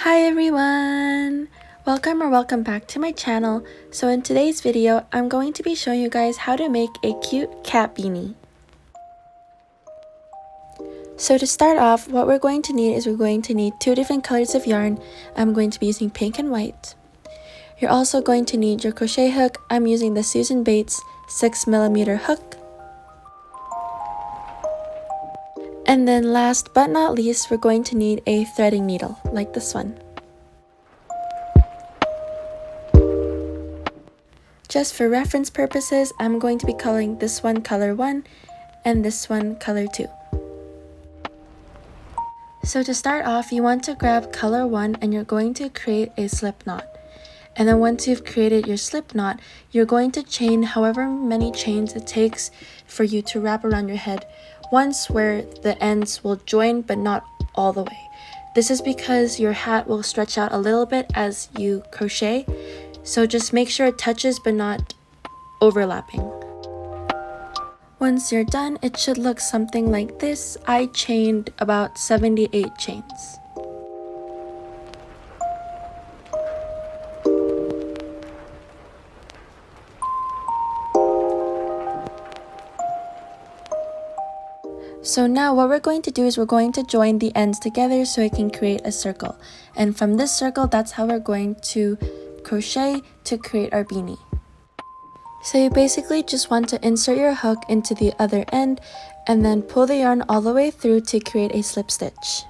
Hi everyone! Welcome back to my channel. So in today's video, I'm going to be showing you guys how to make a cute cat beanie. So to start off, what we're going to need is two different colors of yarn. I'm going to be using pink and white. You're also going to need your crochet hook. I'm using the Susan Bates 6mm hook. And then last but not least, we're going to need a threading needle, like this one. Just for reference purposes, I'm going to be calling this one color 1 and this one color 2. So to start off, you want to grab color 1 and you're going to create a slip knot. And then once you've created your slip knot, you're going to chain however many chains it takes for you to wrap around your head, once where the ends will join but not all the way. This is because your hat will stretch out a little bit as you crochet, so just make sure it touches but not overlapping. Once you're done, it should look something like this. I chained about 78 chains. So now what we're going to do is we're going to join the ends together so it can create a circle. And from this circle, that's how we're going to crochet to create our beanie. So you basically just want to insert your hook into the other end and then pull the yarn all the way through to create a slip stitch.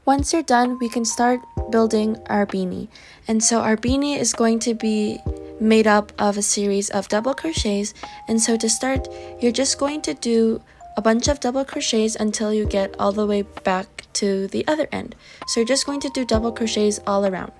Once you're done, we can start building our beanie. And so our beanie is going to be made up of a series of double crochets, and so to start, you're just going to do a bunch of double crochets until you get all the way back to the other end. So you're just going to do double crochets all around.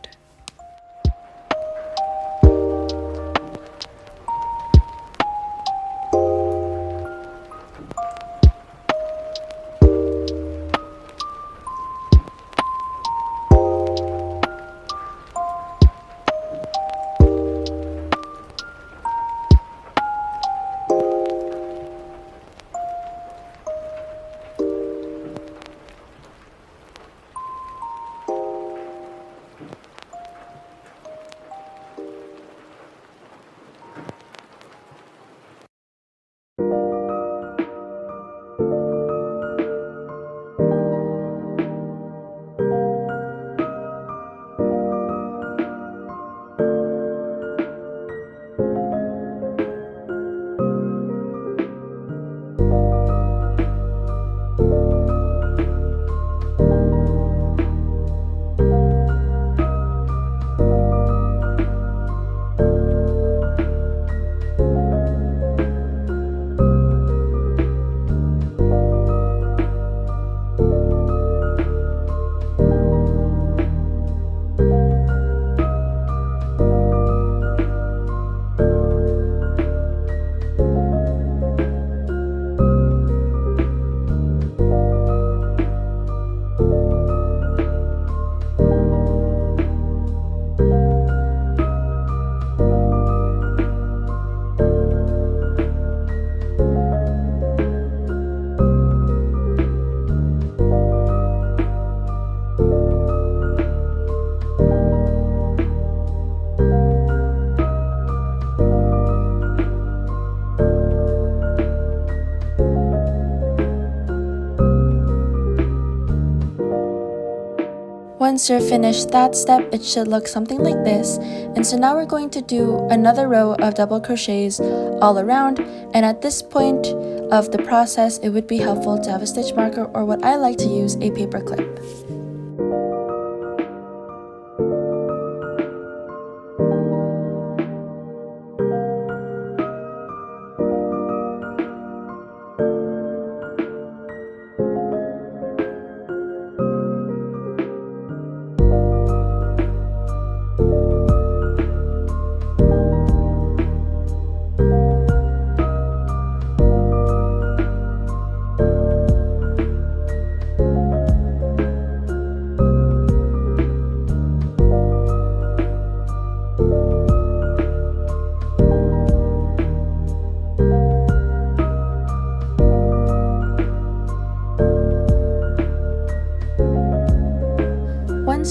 Once you're finished that step, it should look something like this. And so now we're going to do another row of double crochets all around, and at this point of the process, it would be helpful to have a stitch marker, or what I like to use, a paper clip.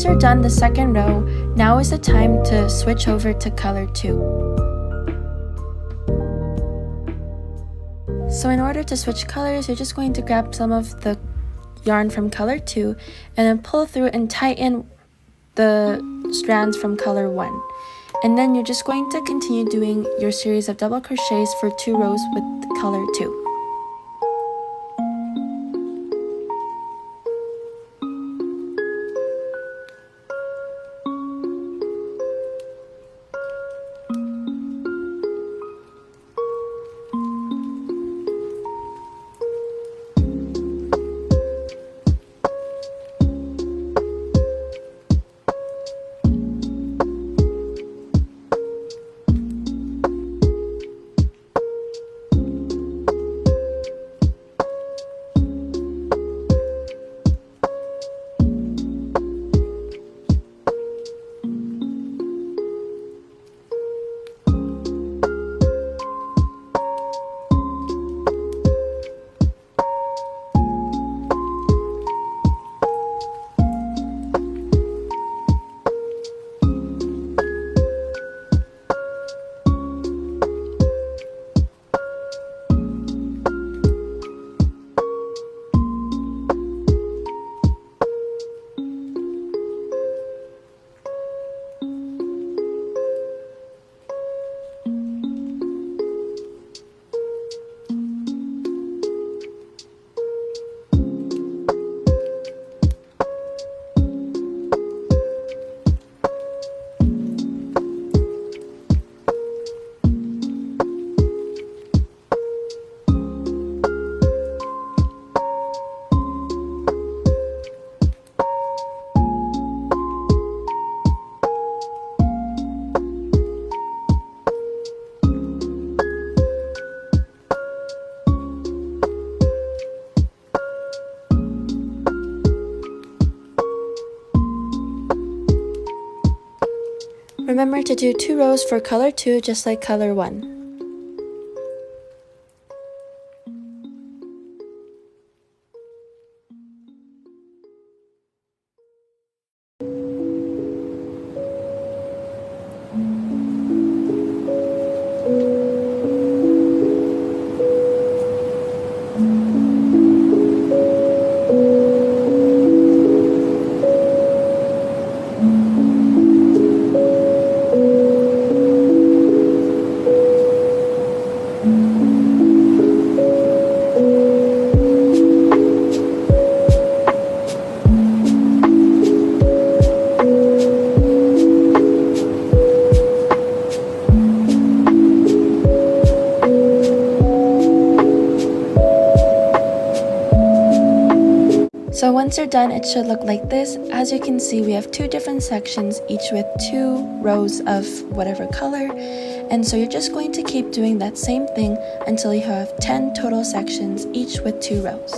once you're done the second row, now is the time to switch over to color 2. So in order to switch colors, you're just going to grab some of the yarn from color 2 and then pull through and tighten the strands from color 1. And then you're just going to continue doing your series of double crochets for 2 rows with color 2. Remember to do 2 rows for color 2 just like color 1. So once you're done, it should look like this. As you can see, we have 2 different sections, each with 2 rows of whatever color. And so you're just going to keep doing that same thing until you have 10 total sections, each with 2 rows.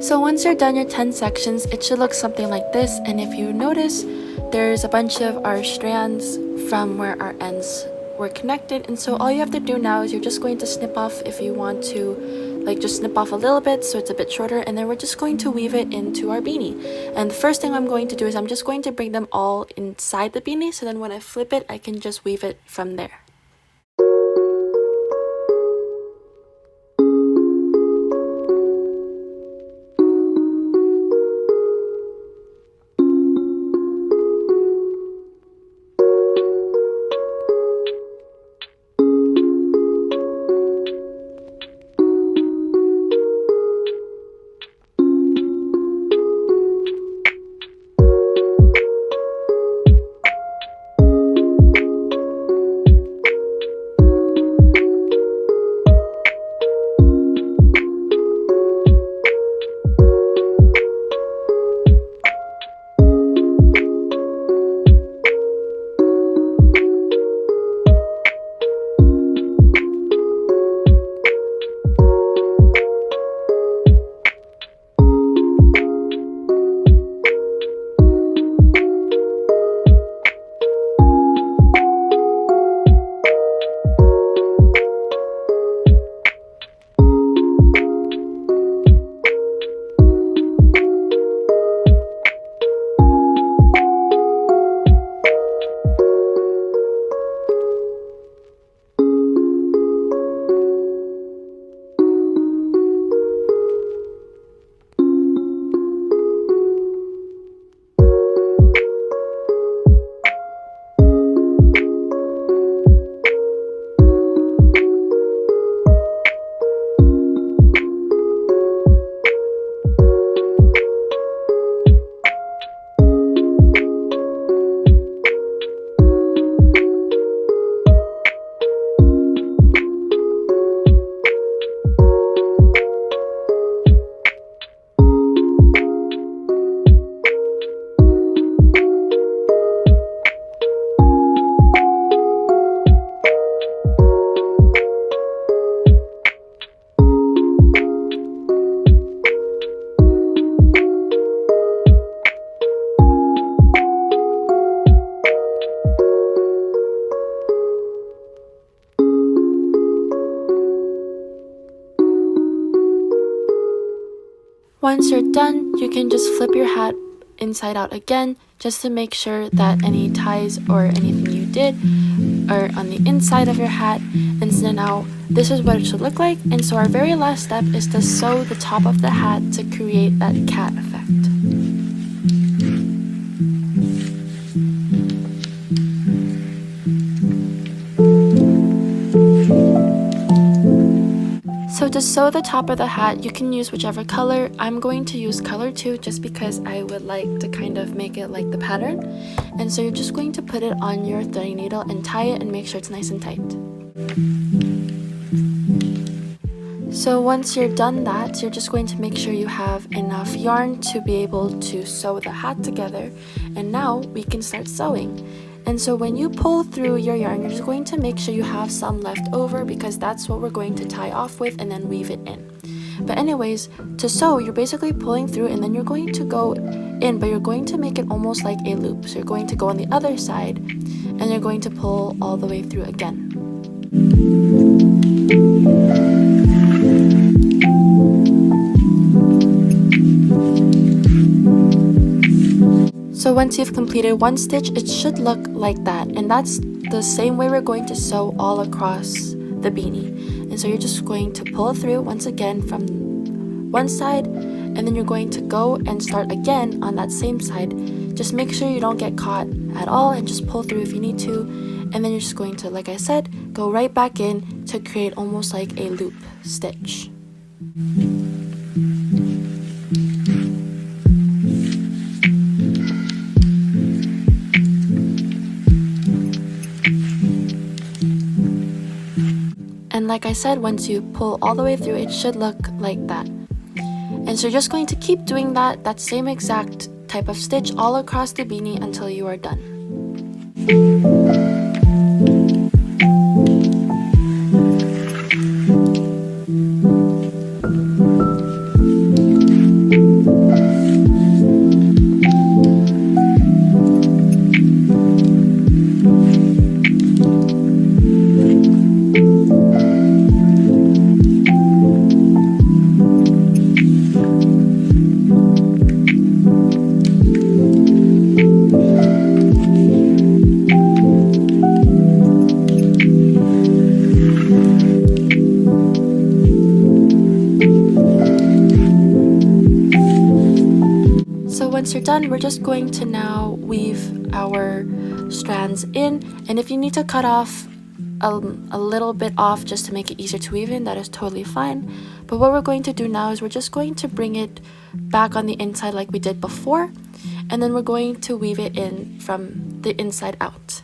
So once you're done your 10 sections, it should look something like this. And if you notice, there's a bunch of our strands from where our ends were connected. And so all you have to do now is you're just going to snip off if you want to like just snip off a little bit so it's a bit shorter, and then we're just going to weave it into our beanie. And the first thing I'm going to do is I'm just going to bring them all inside the beanie, so then when I flip it, I can just weave it from there. Once you're done, you can just flip your hat inside out again just to make sure that any ties or anything you did are on the inside of your hat. And so now this is what it should look like. And so our very last step is to sew the top of the hat to create that cat effect. So to sew the top of the hat, you can use whichever color. I'm going to use color 2 just because I would like to kind of make it like the pattern. And so you're just going to put it on your threading needle and tie it and make sure it's nice and tight. So once you're done that, you're just going to make sure you have enough yarn to be able to sew the hat together. And now we can start sewing. And so when you pull through your yarn, you're just going to make sure you have some left over because that's what we're going to tie off with and then weave it in. But anyways, to sew, you're basically pulling through and then you're going to go in, but you're going to make it almost like a loop. So you're going to go on the other side and you're going to pull all the way through again. So once you've completed one stitch, it should look like that. And that's the same way we're going to sew all across the beanie. And so you're just going to pull through once again from one side, and then you're going to go and start again on that same side. Just make sure you don't get caught at all and just pull through if you need to. And then you're just going to, like I said, go right back in to create almost like a loop stitch. And like I said, once you pull all the way through, it should look like that. And so you're just going to keep doing that same exact type of stitch all across the beanie until you are done. once you're done, we're just going to now weave our strands in, and if you need to cut off a little bit off just to make it easier to weave in, that is totally fine. But what we're going to do now is we're just going to bring it back on the inside like we did before, and then we're going to weave it in from the inside out.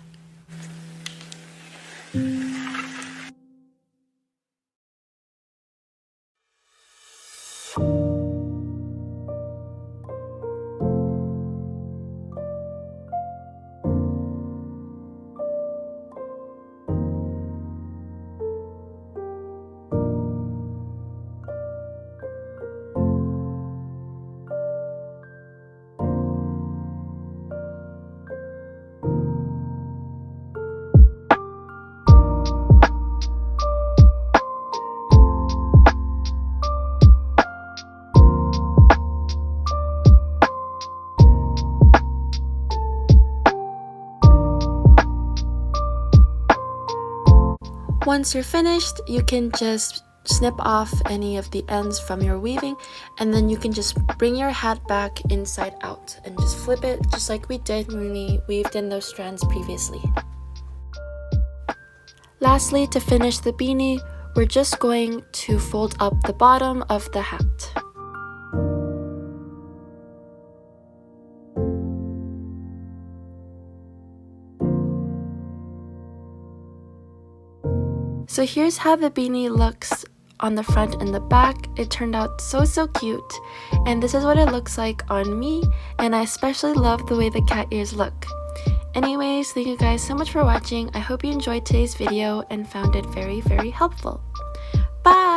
Once you're finished, you can just snip off any of the ends from your weaving, and then you can just bring your hat back inside out and just flip it just like we did when we weaved in those strands previously. Lastly, to finish the beanie, we're just going to fold up the bottom of the hat. So here's how the beanie looks on the front and the back. It turned out so cute, and this is what it looks like on me, and I especially love the way the cat ears look. Anyways, thank you guys so much for watching. I hope you enjoyed today's video and found it very helpful. Bye!